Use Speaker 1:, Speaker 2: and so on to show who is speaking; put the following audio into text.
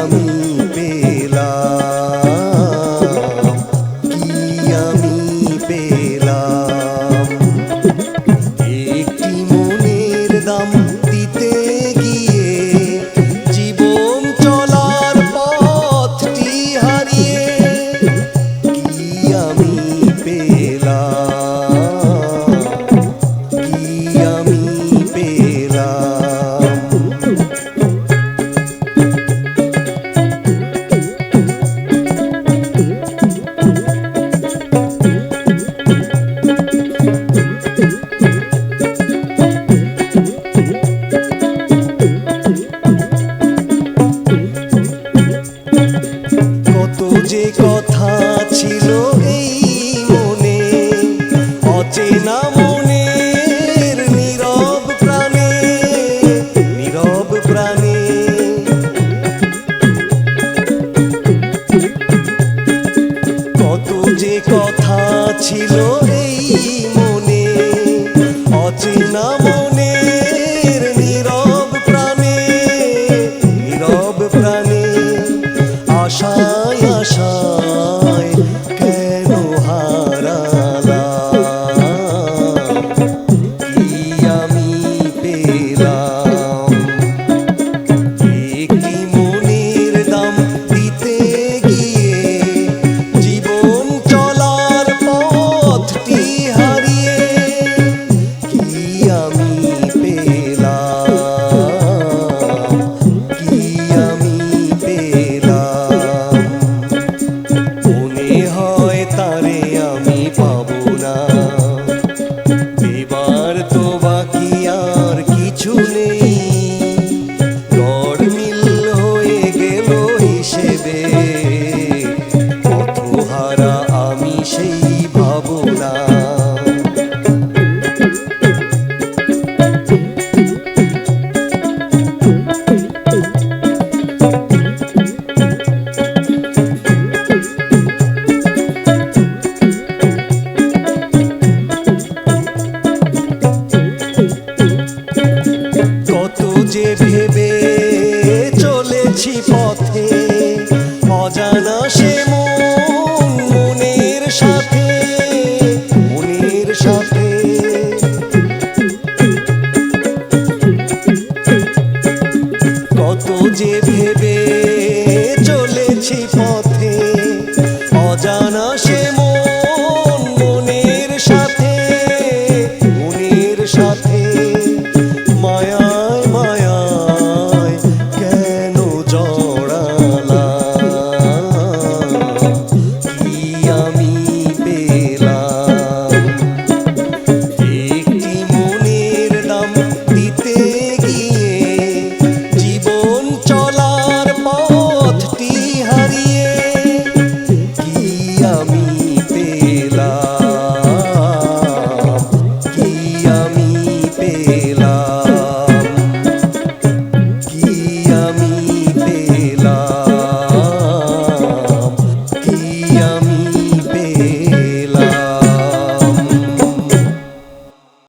Speaker 1: আমি পেলাম, কি আমি পেলাম। একটি মনের দাম দিতে গিয়ে জীবন চলার পথটি হারিয়ে কি আমি পেলাম, কি আমি পেলাম। কত যে কথা ছিল এই মনে, অচেনা মনের নীরব প্রাণে, নীরব প্রাণে। কত যে কথা ছিল এই মনে, অচেনা মনের নীরব প্রাণে, নীরব প্রাণে। আশায় আশায় কেন হারালাম, কি আমি পেলাম। একটি মনের দাম দিতে গিয়ে জীবন চলার পথটি হারিয়ে কি আমি পেলাম, কি আমি পেলাম। মনে হয় তারে আমি পাবো না, এবার তো বাকি আর কিছু নেই। গড়মিল হয়ে গেল হিসেবে, পথহারা আমি সেই ভাবনা। কত যে ভেবে চলেছি